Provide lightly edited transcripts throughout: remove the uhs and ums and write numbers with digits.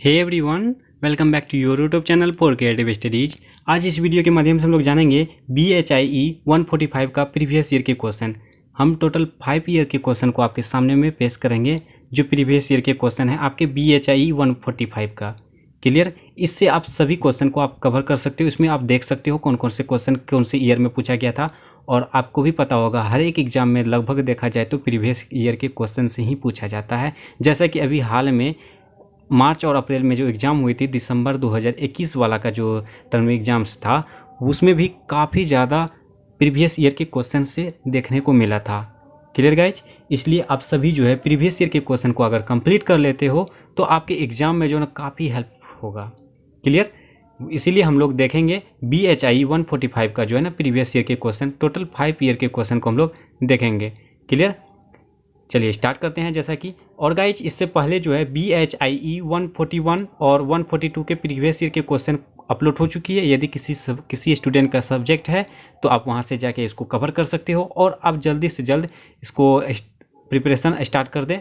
Hey everyone, welcome back to your YouTube channel for creative studies. आज इस video के माध्यम से हम लोग जानेंगे BHIE 145 का प्रीवियस ईयर के क्वेश्चन। हम टोटल 5 ईयर के क्वेश्चन को आपके सामने में पेश करेंगे, जो प्रीवियस ईयर के क्वेश्चन है आपके BHIE 145 का। क्लियर? इससे आप सभी क्वेश्चन को आप कवर कर सकते हो। इसमें आप देख सकते हो कौन कौन से क्वेश्चन कौन से ईयर में पूछा गया था, और आपको भी पता होगा हर एक एग्जाम में लगभग देखा जाए तो प्रीवियस ईयर के क्वेश्चन से ही पूछा जाता है। जैसा कि अभी हाल में मार्च और अप्रैल में जो एग्ज़ाम हुई थी, दिसंबर 2021 वाला का जो टर्म एग्ज़ाम्स था, उसमें भी काफ़ी ज़्यादा प्रीवियस ईयर के क्वेश्चन से देखने को मिला था। Clear guys? इसलिए आप सभी जो है प्रीवियस ईयर के क्वेश्चन को अगर कंप्लीट कर लेते हो तो आपके एग्ज़ाम में जो है ना काफ़ी हेल्प होगा। क्लियर? इसीलिए हम लोग देखेंगे BHIE 145 का जो है ना प्रीवियस ईयर के क्वेश्चन, टोटल 5 ईयर के क्वेश्चन को हम लोग देखेंगे। क्लियर? चलिए स्टार्ट करते हैं। जैसा कि और गाइज, इससे पहले जो है BHIE 141 और 142 के प्रीवियस ईयर के क्वेश्चन अपलोड हो चुकी है। यदि किसी स्टूडेंट का सब्जेक्ट है तो आप वहां से जाके इसको कवर कर सकते हो, और आप जल्दी से जल्द इसको प्रिपरेशन स्टार्ट कर दें।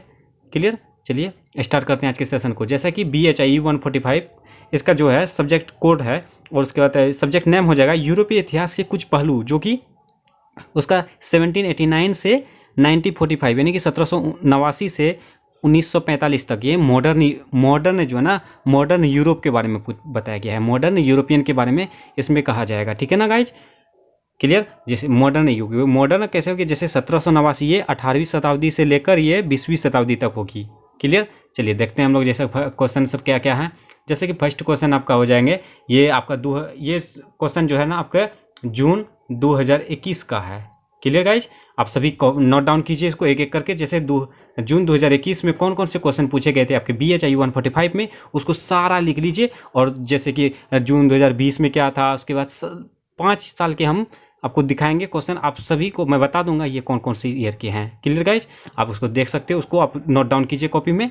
क्लियर? चलिए स्टार्ट करते हैं आज के सेशन को। जैसा कि BHIE 145 इसका जो है सब्जेक्ट कोड है, और उसके बाद सब्जेक्ट नेम हो जाएगा यूरोपीय इतिहास के कुछ पहलू, जो कि उसका 1789 से 1945 यानी कि 1789 से 1945 तक ये मॉडर्न जो है ना मॉडर्न यूरोप के बारे में बताया गया है। मॉडर्न यूरोपियन के बारे में इसमें कहा जाएगा। ठीक है ना गाइज? क्लियर? जैसे मॉडर्न युग, मॉडर्न कैसे होगी? जैसे 1789 ये 18वीं शताब्दी से लेकर ये 20वीं शताब्दी तक होगी। क्लियर? चलिए देखते हैं हम लोग जैसे क्वेश्चन सब क्या क्या है। जैसे कि फर्स्ट क्वेश्चन आपका हो जाएंगे, ये आपका ये क्वेश्चन जो है ना आपका जून 2021 का है। Clear guys? आप सभी नोट डाउन कीजिए इसको एक एक करके। जैसे जून 2021 में कौन कौन से क्वेश्चन पूछे गए थे आपके BHIE 145 में, उसको सारा लिख लीजिए। और जैसे कि जून 2020 में क्या था, उसके बाद 5 साल के हम आपको दिखाएंगे क्वेश्चन। आप सभी को मैं बता दूंगा ये कौन कौन से ईयर के हैं। Clear guys? आप उसको देख सकते हो, उसको आप नोट डाउन कीजिए कॉपी में।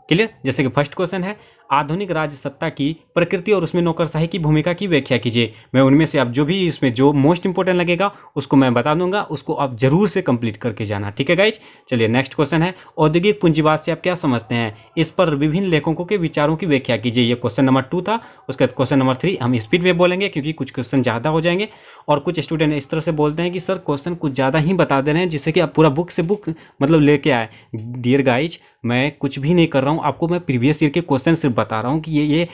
क्लियर? जैसे कि फर्स्ट क्वेश्चन है, आधुनिक राज्य सत्ता की प्रकृति और उसमें नौकरशाही की भूमिका की व्याख्या कीजिए। मैं उनमें से आप जो भी इसमें जो मोस्ट इंपोर्टेंट लगेगा उसको मैं बता दूंगा, उसको आप जरूर से कंप्लीट करके जाना। ठीक है गाइज? चलिए नेक्स्ट क्वेश्चन है, औद्योगिक पूंजीवाद से आप क्या समझते हैं? इस पर विभिन्न लेखकों के विचारों की व्याख्या कीजिए। ये क्वेश्चन नंबर 2 था। उसके बाद क्वेश्चन नंबर 3 हम स्पीड में बोलेंगे क्योंकि कुछ क्वेश्चन ज़्यादा हो जाएंगे, और कुछ स्टूडेंट इस तरह से बोलते हैं कि सर क्वेश्चन कुछ ज़्यादा ही बता दे रहे हैं, जिससे कि आप पूरा बुक से बुक मतलब लेके आए। डियर गाइज, मैं कुछ भी नहीं कर रहा हूँ, आपको मैं प्रीवियस ईयर के क्वेश्चन सिर्फ बता रहा हूँ कि ये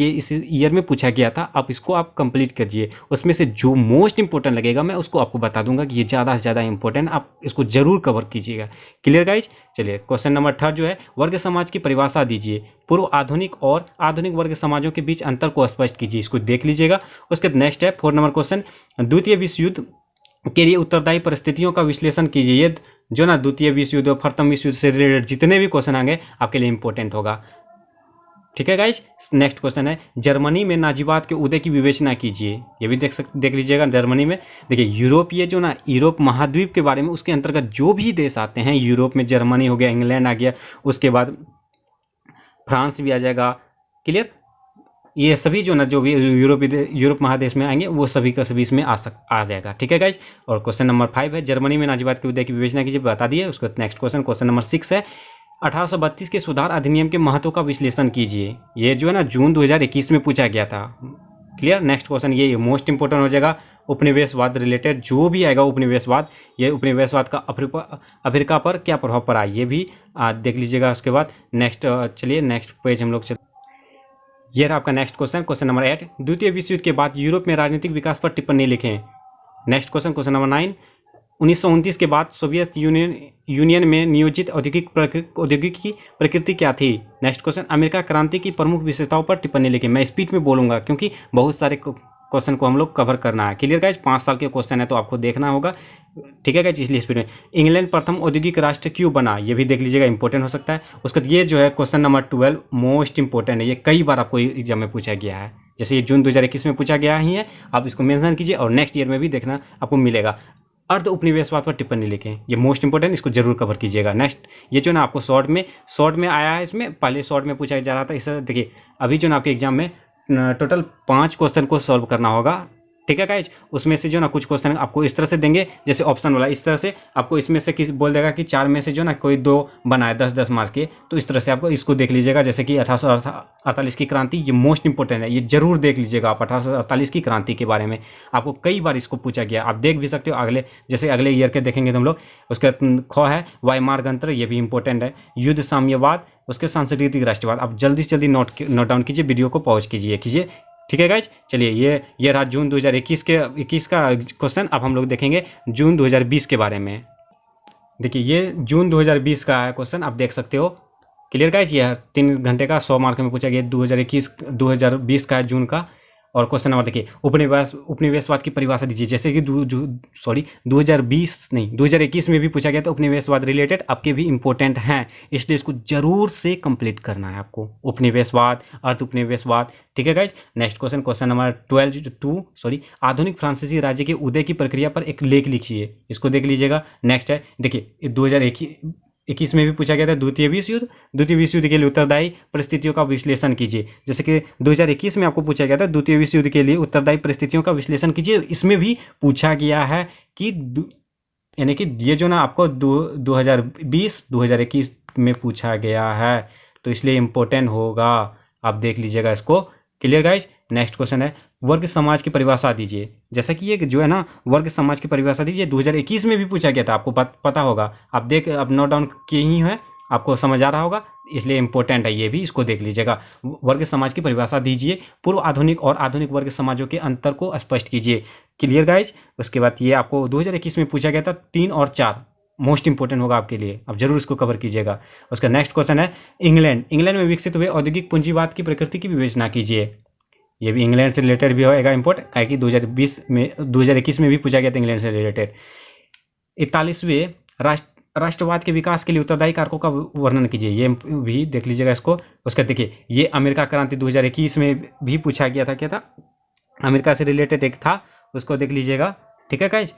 इस ईयर में पूछा गया था। आप इसको आप कंप्लीट कीजिए, उसमें से जो मोस्ट इंपोर्टेंट लगेगा मैं उसको आपको बता दूंगा कि ये ज़्यादा से ज़्यादा इंपॉर्टेंट, आप इसको जरूर कवर कीजिएगा। Clear guys? चलिए क्वेश्चन नंबर 3 जो है, वर्ग समाज की परिभाषा दीजिए। पूर्व आधुनिक और आधुनिक वर्ग समाजों के बीच अंतर को स्पष्ट कीजिए। इसको देख लीजिएगा। उसके बाद नेक्स्ट है 4 नंबर क्वेश्चन, द्वितीय विश्व युद्ध के लिए उत्तरदायी परिस्थितियों का विश्लेषण कीजिए। ये जो ना द्वितीय विश्व युद्ध और प्रथम विश्व युद्ध से रिलेटेड जितने भी क्वेश्चन आएंगे आपके लिए इंपॉर्टेंट होगा। ठीक है गाइज? नेक्स्ट क्वेश्चन है, जर्मनी में नाजीवाद के उदय की विवेचना कीजिए। ये भी देख लीजिएगा। जर्मनी में देखिए यूरोपीय जो ना यूरोप महाद्वीप के बारे में, उसके अंतर्गत जो भी देश आते हैं यूरोप में, जर्मनी हो गया, इंग्लैंड आ गया, उसके बाद फ्रांस भी आ जाएगा। क्लियर? ये सभी जो ना जो भी यूरोप महादेश में आएंगे वो सभी का सभी इसमें आ जाएगा। ठीक है गाइज? और क्वेश्चन नंबर 5 है, जर्मनी में नाजीवाद के उदय की विवेचना कीजिए, बता दिए। उसको नेक्स्ट क्वेश्चन नंबर 6 है, 1832 के सुधार अधिनियम के महत्व का विश्लेषण कीजिए। ये जो है ना जून 2021 में पूछा गया था। क्लियर? नेक्स्ट क्वेश्चन ये मोस्ट इंपोर्टेंट हो जाएगा, उपनिवेशवाद रिलेटेड जो भी आएगा उपनिवेशवाद, ये उपनिवेशवाद का अफ्रीका पर क्या प्रभाव पड़ा, ये भी देख लीजिएगा। उसके बाद नेक्स्ट चलिए नेक्स्ट पेज हम लोग ये रहा आपका नेक्स्ट क्वेश्चन नंबर 8, द्वितीय विश्व युद्ध के बाद यूरोप में राजनीतिक विकास पर टिप्पणी लिखें। नेक्स्ट क्वेश्चन नंबर 9, 1929 के बाद सोवियत यूनियन में नियोजित औद्योगिक की प्रकृति क्या थी। नेक्स्ट क्वेश्चन, अमेरिका क्रांति की प्रमुख विशेषताओं पर टिप्पणी लिखें। मैं स्पीड में बोलूंगा क्योंकि बहुत सारे क्वेश्चन को हम लोग कवर करना है। Clear guys? 5 साल के क्वेश्चन है तो आपको देखना होगा। ठीक है गाइज? इसलिए स्पीड में। इंग्लैंड प्रथम औद्योगिक राष्ट्र क्यों बना, ये भी देख लीजिएगा, इंपॉर्टेंट हो सकता है। उसके बाद ये जो है क्वेश्चन नंबर 12 मोस्ट इंपॉर्टेंट है, ये कई बार आपको एग्जाम में पूछा गया है। जैसे ये जून 2021 में पूछा गया ही है, आप इसको मेंशन कीजिए और नेक्स्ट ईयर में भी देखना आपको मिलेगा। अर्ध उपनिवेशवाद पर टिप्पणी लिखें, ये मोस्ट इंपोर्टेंट, इसको जरूर कवर कीजिएगा। नेक्स्ट ये जो ना आपको शॉर्ट में आया है, इसमें पहले शॉर्ट में पूछा जा रहा था। इस देखिए अभी जो ना आपके एग्जाम में टोटल 5 क्वेश्चन को सॉल्व करना होगा। ठीक है गाइज। उसमें से जो ना कुछ क्वेश्चन आपको इस तरह से देंगे, जैसे ऑप्शन वाला इस तरह से आपको इसमें से किस बोल देगा कि 4 में से जो ना कोई 2 बनाए 10-10 मार्क्स के, तो इस तरह से आपको इसको देख लीजिएगा। जैसे कि 1848 की क्रांति, ये मोस्ट इंपॉर्टेंट है, ये जरूर देख लीजिएगा आप। 1848 की क्रांति के बारे में आपको कई बार इसको पूछा गया, आप देख भी सकते हो। जैसे अगले ईयर के देखेंगे तो हम लोग, उसका ख है वाइमार गणतंत्र, ये भी इंपॉर्टेंट है। युद्ध साम्यवाद, उसके सांस्कृतिक राष्ट्रवाद। आप जल्दी से जल्दी नोट डाउन कीजिए, वीडियो को पॉज कीजिए। ठीक है गाइज, चलिए ये रहा जून 2021 का क्वेश्चन। अब हम लोग देखेंगे जून 2020 के बारे में। देखिए ये जून 2020 का है क्वेश्चन, आप देख सकते हो। क्लियर गाइज, ये 3 घंटे का 100 मार्क में पूछा गया। 2020 का है जून का। और क्वेश्चन नंबर देखिए, उपनिवेशवाद की परिभाषा दीजिए। जैसे कि 2021 में भी पूछा गया था उपनिवेशवाद रिलेटेड, आपके भी इंपॉर्टेंट हैं, इसलिए इसको जरूर से कंप्लीट करना है आपको। उपनिवेशवाद, अर्थ उपनिवेशवाद। ठीक है गाइज, नेक्स्ट क्वेश्चन नंबर 12 आधुनिक फ्रांसीसी राज्य के उदय की प्रक्रिया पर एक लेख लिखिए, इसको देख लीजिएगा। नेक्स्ट है, देखिए 2021 में भी पूछा गया था द्वितीय विश्व युद्ध के लिए उत्तरदायी परिस्थितियों का विश्लेषण कीजिए। जैसे कि 2021 में आपको पूछा गया था द्वितीय विश्व युद्ध के लिए उत्तरदायी परिस्थितियों का विश्लेषण कीजिए। इसमें भी पूछा गया है कि यानी कि ये जो ना आपको 2020-2021 में पूछा गया है, तो इसलिए इम्पोर्टेंट होगा, आप देख लीजिएगा इसको। क्लियर गाइज, नेक्स्ट क्वेश्चन है वर्ग समाज की परिभाषा दीजिए। जैसा कि ये जो है ना वर्ग समाज की परिभाषा दीजिए, 2021 में भी पूछा गया था, आपको पता होगा। आप नोट डाउन किए ही है, आपको समझ आ रहा होगा, इसलिए इंपॉर्टेंट है ये भी, इसको देख लीजिएगा। वर्ग समाज की परिभाषा दीजिए, पूर्व आधुनिक और आधुनिक वर्ग समाजों के अंतर को स्पष्ट कीजिए। क्लियर गाइज, उसके बाद ये आपको 2021 में पूछा गया था 3 और 4, मोस्ट इंपॉर्टेंट होगा आपके लिए, आप जरूर इसको कवर कीजिएगा। उसका नेक्स्ट क्वेश्चन है इंग्लैंड में विकसित हुए औद्योगिक पूंजीवाद की प्रकृति की विवेचना कीजिए। ये भी इंग्लैंड से रिलेटेड भी होएगा इंपॉर्टेंट, क्या कि 2021 में भी पूछा गया था इंग्लैंड से रिलेटेड। 41वें राष्ट्रवाद के विकास के लिए उत्तरदायी कारकों का वर्णन कीजिए, ये भी देख लीजिएगा इसको। उसका देखिए ये अमेरिका क्रांति 2021 में भी पूछा गया था, क्या था, अमेरिका से रिलेटेड एक था, उसको देख लीजिएगा। ठीक है गाइज,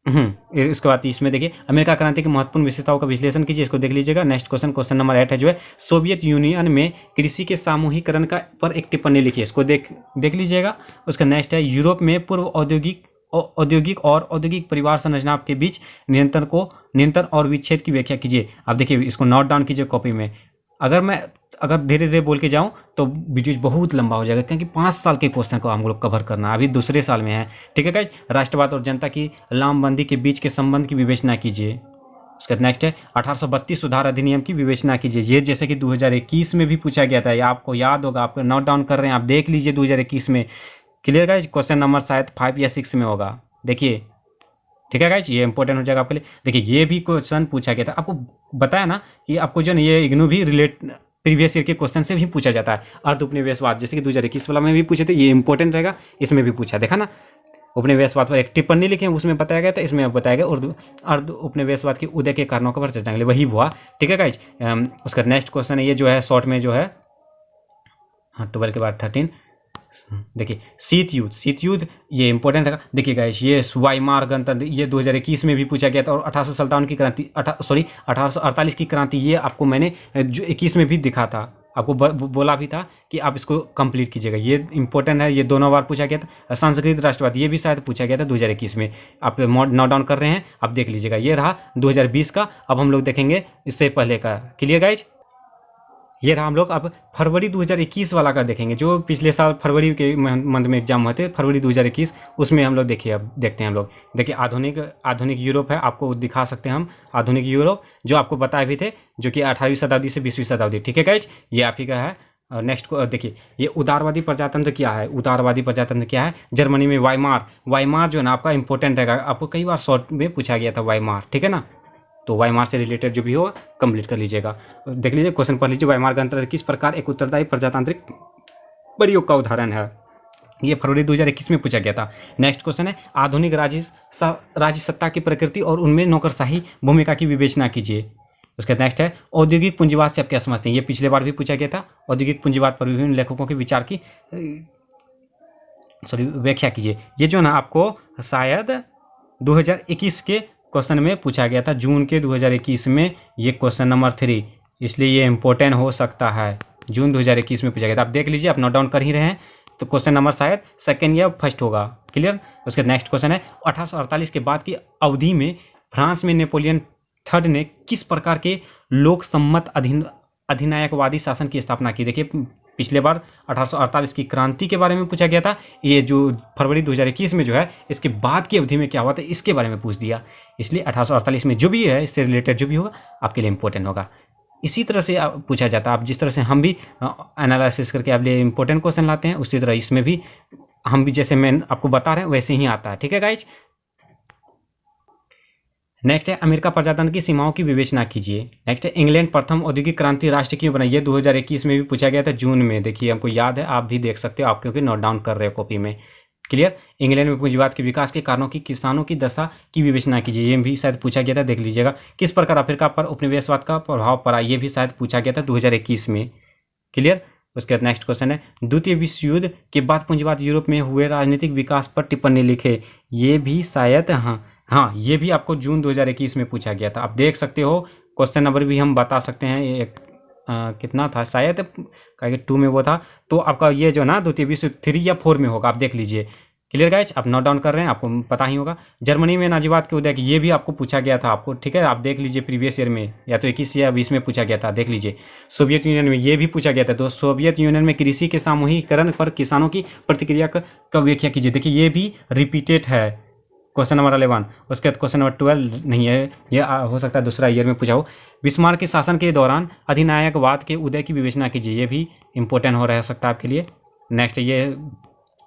इसके बाद इसमें देखिए अमेरिका क्रांति की महत्वपूर्ण विशेषताओं का विश्लेषण कीजिए, इसको देख लीजिएगा। नेक्स्ट क्वेश्चन नंबर 8 है जो है सोवियत यूनियन में कृषि के सामूहिकरण का पर एक टिप्पणी लिखिए, इसको देख लीजिएगा। उसका नेक्स्ट है यूरोप में पूर्व औद्योगिक और औद्योगिक परिवार संरचना के बीच नियंत्रण और विच्छेद की व्याख्या कीजिए। आप देखिए इसको नोट डाउन कीजिए कॉपी में। अगर धीरे धीरे बोल के जाऊं तो वीडियो बहुत लंबा हो जाएगा, क्योंकि 5 साल के क्वेश्चन को हम लोग कवर करना है, अभी दूसरे साल में है। ठीक है गाइज, राष्ट्रवाद और जनता की लामबंदी के बीच के संबंध की विवेचना कीजिए। उसका नेक्स्ट है 1832 सुधार अधिनियम की विवेचना कीजिए। ये जैसे कि 2021 में भी पूछा गया था, ये आपको याद होगा, आप नोट डाउन कर रहे हैं, आप देख लीजिए 2021 में। क्लियर गाइज, क्वेश्चन नंबर शायद 5 या 6 में होगा, देखिए। ठीक है गाइज, ये इंपॉर्टेंट हो जाएगा आपके लिए। देखिए ये भी क्वेश्चन पूछा गया था, आपको बताया ना कि आपको जो ये इग्नू भी प्रीवियस ईयर के क्वेश्चन से भी पूछा जाता है। अर्ध उपनिवेशवाद जैसे कि 2021 वाला में भी पूछे थे, ये इंपॉर्टेंट रहेगा, इसमें भी पूछा, देखा ना। उपनिवेशवाद पर एक टिप्पणी लिखे, उसमें बताया गया था, इसमें अब बताया गया अर्ध उपनिवेशवाद के उदय के कारणों का चर्चा करेंगे, वही हुआ। ठीक है गाइज, उसका नेक्स्ट क्वेश्चन है ये जो है शॉर्ट में जो है 12 के बाद 13। देखिए शीत युद्ध ये इंपॉर्टेंट है। देखिए गाइस ये वाइमार गणतंत्र, ये 2021 में भी पूछा गया था। और 1857 की क्रांति 1848 की क्रांति, ये आपको मैंने जो 21 में भी दिखा था, आपको बोला भी था कि आप इसको कंप्लीट कीजिएगा, ये इंपॉर्टेंट है, ये दोनों बार पूछा गया था। सांस्कृतिक राष्ट्रवाद ये भी शायद पूछा गया था 2021 में, आप नोट डाउन कर रहे हैं, आप देख लीजिएगा। ये रहा 2020 का। अब हम लोग देखेंगे इससे पहले का। क्लियर गाइज, ये रहा हम लोग अब फरवरी 2021 वाला का देखेंगे, जो पिछले साल फरवरी के मंथ में एग्जाम हुए थे, फरवरी 2021, उसमें हम लोग देखिए, अब देखते हैं हम लोग। देखिए आधुनिक यूरोप है, आपको दिखा सकते हैं हम आधुनिक यूरोप, जो आपको बताए भी थे, जो कि 18वीं शताब्दी से 20वीं शताब्दी। ठीक है गाइज, ये आप ही का है। नेक्स्ट को देखिए, ये उदारवादी प्रजातंत्र क्या है। जर्मनी में वाइमार जो है ना आपका इंपॉर्टेंट रहेगा, आपको कई बार शॉर्ट में पूछा गया था वाइमार। ठीक है ना, तो वाइमार से रिलेटेड जो भी हो कंप्लीट कर लीजिएगा। देख लीजिए क्वेश्चन पढ़ लीजिए, वाइमार गणतंत्र किस प्रकार एक उत्तरदायी प्रजातांत्रिक प्रयोग का उदाहरण है। ये फरवरी 2021 में पूछा गया था। नेक्स्ट क्वेश्चन है आधुनिक राज्य सत्ता की प्रकृति और उनमें नौकरशाही भूमिका की विवेचना कीजिए। उसके नेक्स्ट है औद्योगिक पूंजीवाद से आप क्या समझते हैं, ये पिछले बार भी पूछा गया था। औद्योगिक पूंजीवाद पर विभिन्न लेखकों के विचार की व्याख्या कीजिए। ये जो ना आपको शायद 2021 के क्वेश्चन में पूछा गया था, जून के 2021 में, ये क्वेश्चन नंबर 3, इसलिए ये इंपॉर्टेंट हो सकता है। जून 2021 में पूछा गया था, आप देख लीजिए, आप नोट डाउन कर ही रहे हैं। तो क्वेश्चन नंबर शायद सेकंड या फर्स्ट होगा। क्लियर। उसके नेक्स्ट क्वेश्चन है 1848 के बाद की अवधि में फ्रांस में नेपोलियन थर्ड ने किस प्रकार के लोक सम्मत अधिनायकवादी शासन की स्थापना की। देखिए पिछले बार 1848 की क्रांति के बारे में पूछा गया था, ये जो फरवरी 2021 में जो है इसके बाद की अवधि में क्या हुआ था इसके बारे में पूछ दिया। इसलिए 1848 में जो भी है इससे रिलेटेड जो भी होगा आपके लिए इंपॉर्टेंट होगा। इसी तरह से पूछा जाता है, आप जिस तरह से हम भी एनालिसिस करके आपके लिए इंपॉर्टेंट क्वेश्चन लाते हैं उसी तरह इसमें भी हम भी जैसे मैं आपको बता रहे हैं वैसे ही आता है। ठीक है गाइज। नेक्स्ट है अमेरिका प्रजातंत्र की सीमाओं की विवेचना कीजिए। नेक्स्ट है इंग्लैंड प्रथम औद्योगिक क्रांति राष्ट्र क्यों बना। ये 2021 में भी पूछा गया था जून में। देखिए हमको याद है, आप भी देख सकते हो, आप क्योंकि नोट डाउन कर रहे हो कॉपी में। क्लियर। इंग्लैंड में पूंजीवाद के विकास के कारणों की किसानों की दशा की विवेचना कीजिए। ये भी शायद पूछा गया था, देख लीजिएगा। किस प्रकार अफ्रीका पर उपनिवेशवाद का प्रभाव पड़ा, ये भी शायद पूछा गया था 2021 में। क्लियर। उसके बाद नेक्स्ट क्वेश्चन है द्वितीय विश्व युद्ध के बाद पूंजीवाद यूरोप में हुए राजनीतिक विकास पर टिप्पणी लिखे। ये भी शायद हाँ ये भी आपको जून 2021 में पूछा गया था। आप देख सकते हो क्वेश्चन नंबर भी हम बता सकते हैं। एक कितना था शायद 2 में वो था, तो आपका ये जो ना द्वितीय विश्व 3 या 4 में होगा, आप देख लीजिए। Clear guys. आप नोट डाउन कर रहे हैं, आपको पता ही होगा। जर्मनी में नाजीवाद के उदय, ये भी आपको पूछा गया था आपको। ठीक है, आप देख लीजिए प्रीवियस ईयर में या तो 21 या 20 में पूछा गया था, देख लीजिए। सोवियत यूनियन में ये भी पूछा गया था। तो सोवियत यूनियन में कृषि के सामूहिकरण पर किसानों की प्रतिक्रिया का व्याख्या कीजिए। देखिए ये भी रिपीटेड है क्वेश्चन नंबर 11। उसके बाद क्वेश्चन नंबर 12 नहीं है, ये हो सकता है दूसरा ईयर में पूछा हो। बिस्मार्क के शासन के दौरान अधिनायकवाद के उदय की विवेचना कीजिए। ये भी इंपॉर्टेंट हो रह सकता है आपके लिए। नेक्स्ट ये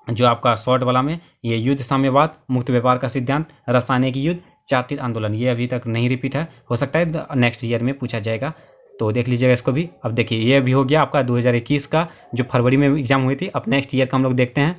जो आपका शॉर्ट वाला में ये युद्ध साम्यवाद, मुक्त व्यापार का सिद्धांत, रासायनिक युद्ध, चार्टिल आंदोलन, ये अभी तक नहीं रिपीट है, हो सकता है नेक्स्ट ईयर में पूछा जाएगा, तो देख लीजिएगा इसको भी। अब देखिए ये भी हो गया आपका 2021 का जो फरवरी में एग्जाम हुई थी। अब नेक्स्ट ईयर का हम लोग देखते हैं।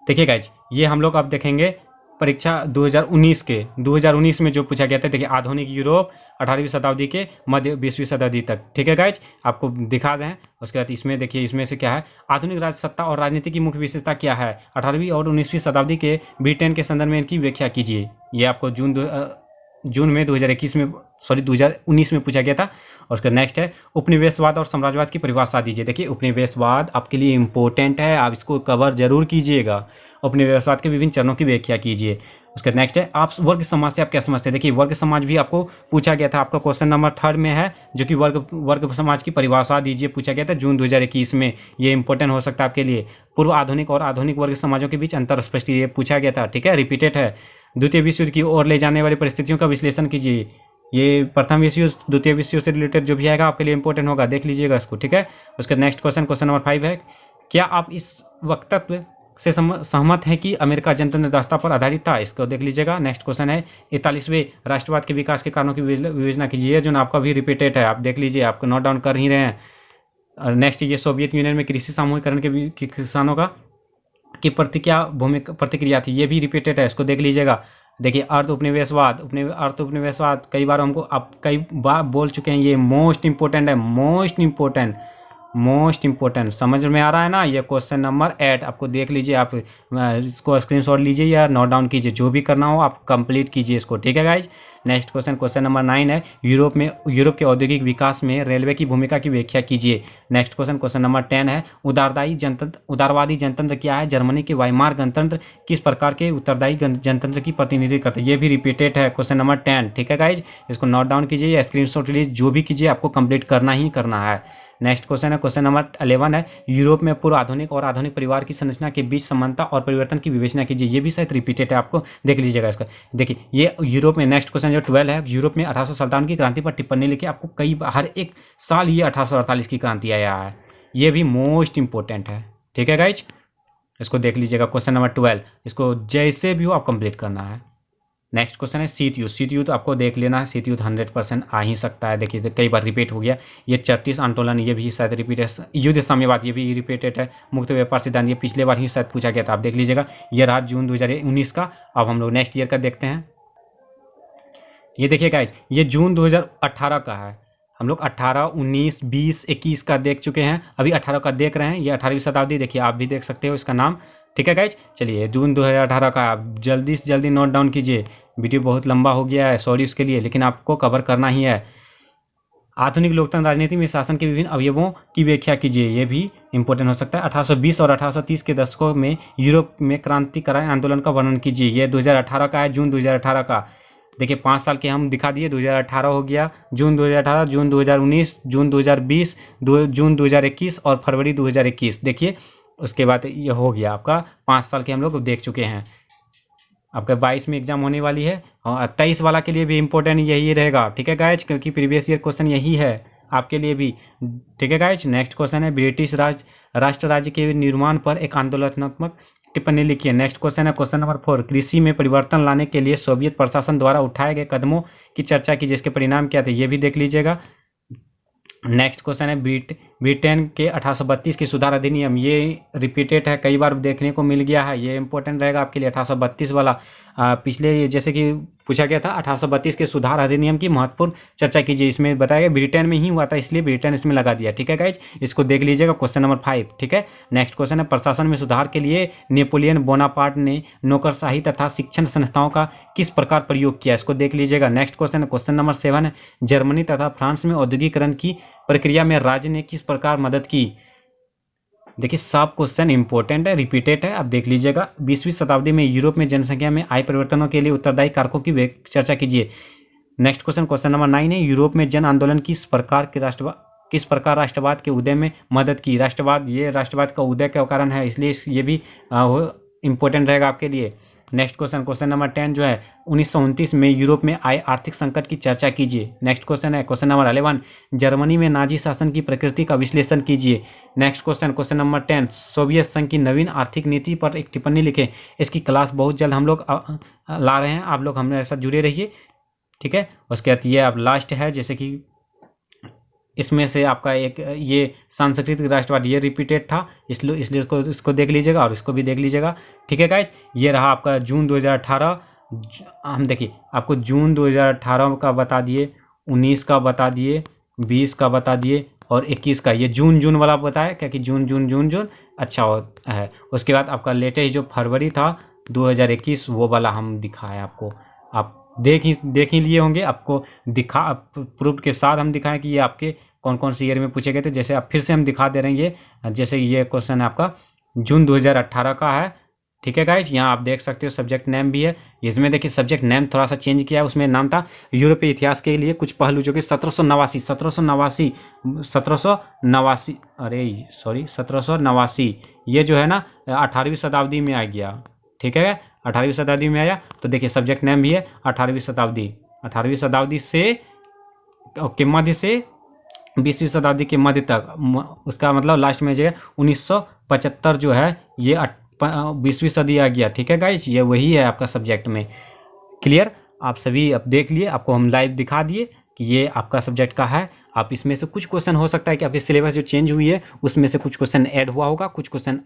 देखिए गाइज ये हम लोग अब देखेंगे परीक्षा 2019 के 2019 में जो पूछा गया था। देखिए आधुनिक यूरोप 18वीं शताब्दी के मध्य 20वीं शताब्दी तक। ठीक है गाइज, आपको दिखा दें। उसके बाद इसमें देखिए इसमें से क्या है, आधुनिक राजसत्ता और राजनीति की मुख्य विशेषता क्या है, 18वीं और 19वीं शताब्दी के ब्रिटेन के संदर्भ में इनकी व्याख्या कीजिए। ये आपको जून में 2021 में 2019 में पूछा गया था। और उसका नेक्स्ट है उपनिवेशवाद और साम्राज्यवाद की परिभाषा दीजिए। देखिए उपनिवेशवाद आपके लिए इंपॉर्टेंट है, आप इसको कवर जरूर कीजिएगा। उपनिवेशवाद के विभिन्न चरणों की व्याख्या कीजिए। उसके नेक्स्ट है आप वर्ग समाज से आप क्या समझते हैं। देखिए वर्ग समाज भी आपको पूछा गया था, आपका क्वेश्चन नंबर 3 में है, जो कि वर्ग समाज की परिभाषा दीजिए पूछा गया था जून 2021 में। ये इंपॉर्टेंट हो सकता है आपके लिए। पूर्व आधुनिक और आधुनिक वर्ग समाजों के बीच अंतर स्पष्ट ये पूछा गया था। ठीक है, रिपीटेड है। द्वितीय विश्व युद्ध की ओर ले जाने वाली परिस्थितियों का विश्लेषण कीजिए। ये प्रथम विश्व युद्ध द्वितीय विश्व युद्ध से रिलेटेड जो भी आएगा आपके लिए इंपॉर्टेंट होगा, देख लीजिएगा इसको। ठीक है, उसका नेक्स्ट क्वेश्चन नंबर 5 है, क्या आप इस वक्तव्य से सहमत हैं कि अमेरिका जनतंत्र व्यवस्था पर आधारित था। इसको देख लीजिएगा। नेक्स्ट क्वेश्चन है 41वें राष्ट्रवाद के विकास के कारणों की विवेचना कीजिए, जो आपका भी रिपीटेड है, आप देख लीजिए, आपको नोट डाउन कर ही रहे हैं। और नेक्स्ट ये सोवियत यूनियन में कृषि सामूहिकरण के किसानों का की प्रतिक्रिया थी, ये भी रिपीटेड है, इसको देख लीजिएगा। देखिए अर्थ उपनिवेशवाद कई बार हमको आप कई बार बोल चुके हैं, ये मोस्ट इंपॉर्टेंट है, मोस्ट इंपॉर्टेंट समझ में आ रहा है ना। ये क्वेश्चन नंबर 8 आपको देख लीजिए, आप इसको स्क्रीनशॉट लीजिए या नोट डाउन कीजिए, जो भी करना हो आप कंप्लीट कीजिए इसको। ठीक है गाइज। नेक्स्ट क्वेश्चन नंबर 9 है, यूरोप के औद्योगिक विकास में रेलवे की भूमिका की व्याख्या कीजिए। नेक्स्ट क्वेश्चन नंबर 10 है, उदारवादी जनतंत्र क्या है। जर्मनी के वाइमार गणतंत्र किस प्रकार के उत्तरदायी जनतंत्र की प्रतिनिधित्व करते हैं। ये भी रिपीटेड है क्वेश्चन नंबर 10। ठीक है गाइज, इसको नोट डाउन कीजिए या स्क्रीनशॉट लीजिए, जो भी कीजिए आपको कंप्लीट करना ही करना है। नेक्स्ट क्वेश्चन नंबर 11 है, यूरोप में पूर्व आधुनिक और आधुनिक परिवार की संरचना के बीच समानता और परिवर्तन की विवेचना कीजिए। ये भी शायद रिपीटेड है, आपको देख लीजिएगा इसका। देखिए ये यूरोप में नेक्स्ट क्वेश्चन जो 12 है, यूरोप में 1857 की क्रांति पर टिप्पणी लिखे। आपको हर एक साल ये 1848 की क्रांति आया है, ये भी मोस्ट इंपॉर्टेंट है। ठीक है गाइज, इसको देख लीजिएगा। क्वेश्चन नंबर 12, इसको जैसे भी हो आप कंप्लीट करना है। नेक्स्ट क्वेश्चन है शीत युद्ध आपको देख लेना है। शीत युद्ध 100% आ ही सकता है, देखिए कई बार रिपीट हो गया। ये 36 आंदोलन, ये भी शायद रिपीट है। युद्ध साम्यवाद ये भी रिपीटेड है। मुक्त व्यापार सिद्धांत ये पिछले बार ही शायद पूछा गया था, आप देख लीजिएगा। ये रहा जून 2019 का। अब हम लोग नेक्स्ट ईयर का देखते हैं। ये देखिए गाइज, ये जून 2018 का है। हम लोग 18, 19, 20, 21 का देख चुके हैं, अभी 18 का देख रहे हैं। ये 18वीं शताब्दी, देखिए आप भी देख सकते हो इसका नाम। ठीक है गाइज, चलिए जून 2018 का आप जल्दी से जल्दी नोट डाउन कीजिए। वीडियो बहुत लंबा हो गया है, सॉरी उसके लिए, लेकिन आपको कवर करना ही है। आधुनिक लोकतंत्र राजनीति में शासन के विभिन्न अवयवों की व्याख्या कीजिए। ये भी इंपॉर्टेंट हो सकता है। 1820 और 1830 के दशकों में यूरोप में क्रांतिकारी आंदोलन का वर्णन कीजिए। ये 2018 का है, जून 2018 का। देखिए 5 साल के हम दिखा दिए। 2018 हो गया, जून 2018, जून 2019, जून 2020, जून 2021 और फरवरी 2021। देखिए उसके बाद ये हो गया आपका 5 साल के हम लोग देख चुके हैं। आपका 22 में एग्जाम होने वाली है और 23 वाला के लिए भी इम्पोर्टेंट यही रहेगा, ठीक है गाइज, क्योंकि प्रीवियस ईयर क्वेश्चन यही है आपके लिए भी, ठीक है गाइज। नेक्स्ट क्वेश्चन है, ब्रिटिश राष्ट्र राज्य के निर्माण पर एक आंदोलनात्मक टिप्पणी लिखिए। नेक्स्ट क्वेश्चन है, क्वेश्चन नंबर 4, कृषि में परिवर्तन लाने के लिए सोवियत प्रशासन द्वारा उठाए गए कदमों की चर्चा कीजिए, इसके परिणाम क्या थे, ये भी देख लीजिएगा। नेक्स्ट क्वेश्चन है, ब्रिटेन के 1832 के सुधार अधिनियम, ये रिपीटेड है, कई बार देखने को मिल गया है, ये इंपॉर्टेंट रहेगा आपके लिए। 1832 वाला पिछले जैसे कि पूछा गया था, 1832 के सुधार अधिनियम की महत्वपूर्ण चर्चा कीजिए, इसमें बताया गया ब्रिटेन में ही हुआ था, इसलिए ब्रिटेन इसमें लगा दिया, ठीक है गाइज, इसको देख लीजिएगा। क्वेश्चन नंबर 5, ठीक है। नेक्स्ट क्वेश्चन है, प्रशासन में सुधार के लिए नेपोलियन बोनापार्ट ने नौकरशाही तथा शिक्षण संस्थाओं का किस प्रकार प्रयोग किया, इसको देख लीजिएगा। नेक्स्ट क्वेश्चन है, क्वेश्चन नंबर 7 है, जर्मनी तथा फ्रांस में औद्योगिकरण की प्रक्रिया में राज्य ने किस प्रकार मदद की। देखिए सब क्वेश्चन इंपॉर्टेंट है, रिपीटेड है, आप देख लीजिएगा। 20वीं शताब्दी में यूरोप में जनसंख्या में आए परिवर्तनों के लिए उत्तरदायी कारकों की चर्चा कीजिए। नेक्स्ट क्वेश्चन, क्वेश्चन नंबर 9 है, यूरोप में जन आंदोलन किस प्रकार राष्ट्रवाद के उदय में मदद की। राष्ट्रवाद, ये राष्ट्रवाद का उदय का कारण है, इसलिए ये भी इंपॉर्टेंट रहेगा आपके लिए। नेक्स्ट क्वेश्चन, क्वेश्चन नंबर 10 जो है, 1929 में यूरोप में आए आर्थिक संकट की चर्चा कीजिए। नेक्स्ट क्वेश्चन है, क्वेश्चन नंबर 11, जर्मनी में नाजी शासन की प्रकृति का विश्लेषण कीजिए। Next question, question number 10, Soviet संघ की नवीन आर्थिक नीति पर एक टिप्पणी लिखें। इसकी क्लास बहुत जल्द हम लोग ला रहे हैं, आप लोग हमारे साथ जुड़े रहिए, ठीक है। उसके बाद ये अब लास्ट है, जैसे कि इसमें से आपका एक ये सांस्कृतिक राष्ट्रवाद, ये रिपीटेड था, इसलिए इसको देख लीजिएगा और इसको भी देख लीजिएगा, ठीक है गाइज। ये रहा आपका जून 2018। हम देखिए आपको जून 2018 का बता दिए, 19 का बता दिए, 20 का बता दिए और 21 का। ये जून वाला बताया क्या कि जून अच्छा है। उसके बाद आपका लेटेस्ट जो फरवरी था 2021, वो वाला हम दिखाए आपको, आप देख ही लिए होंगे। आपको दिखा प्रूफ के साथ हम दिखाएं कि ये आपके कौन कौन से ईयर में पूछे गए थे। जैसे अब फिर से हम दिखा दे रहे हैं, ये जैसे ये क्वेश्चन है आपका जून 2018 का है, ठीक है गाइज। यहाँ आप देख सकते हो सब्जेक्ट नेम भी है, इसमें देखिए सब्जेक्ट नेम थोड़ा सा चेंज किया है। उसमें नाम था यूरोपीय इतिहास के लिए कुछ पहलू, जो कि 1789 ये जो है ना 18वीं शताब्दी में आ गया, ठीक है, 18वीं शताब्दी में आया। तो देखिए सब्जेक्ट नेम भी है 18वीं शताब्दी से के मध्य से 20वीं शताब्दी के मध्य तक, उसका मतलब लास्ट में जो है 1975 जो है ये 20वीं सदी आ गया, ठीक है गाइज। ये वही है आपका सब्जेक्ट में। क्लियर, आप सभी अब देख लिए, आपको हम लाइव दिखा दिए कि ये आपका सब्जेक्ट का है। आप इसमें से कुछ क्वेश्चन हो सकता है कि आपकी सिलेबस जो चेंज हुई है उसमें से कुछ क्वेश्चन ऐड हुआ होगा, कुछ क्वेश्चन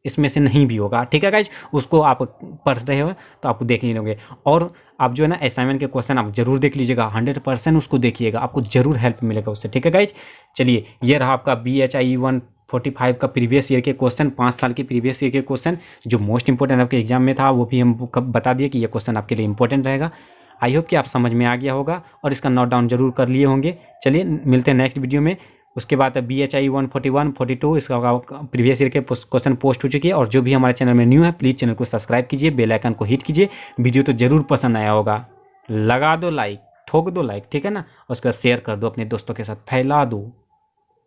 इसमें से नहीं भी होगा, ठीक है गाइज। उसको आप पढ़ रहे हो तो आपको देख नहीं लोगे। और आप जो है ना असाइनमेंट के क्वेश्चन आप जरूर देख लीजिएगा, 100% उसको देखिएगा, आपको जरूर हेल्प मिलेगा उससे, ठीक है गाइज। चलिए ये रहा आपका BHIE 145 का प्रीवियस ईयर के क्वेश्चन, 5 साल के प्रीवियस ईयर के क्वेश्चन जो मोस्ट इंपॉर्टेंट आपके एग्जाम में था, वो भी हम बता दिए कि ये क्वेश्चन आपके लिए इंपॉर्टेंट रहेगा। आई होप कि आप समझ में आ गया होगा और इसका नोट डाउन जरूर कर लिए होंगे। चलिए मिलते हैं नेक्स्ट वीडियो में। उसके बाद BHIE 141, 42 इसका प्रीवियस ईयर के क्वेश्चन पोस्ट हो चुकी है। और जो भी हमारे चैनल में न्यू है प्लीज़ चैनल को सब्सक्राइब कीजिए, बेल आइकन को हिट कीजिए। वीडियो तो जरूर पसंद आया होगा, लगा दो लाइक, ठोक दो लाइक, ठीक है ना। उसका शेयर कर दो अपने दोस्तों के साथ, फैला दो।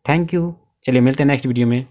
Thank you. चलिए मिलते हैं नेक्स्ट वीडियो में।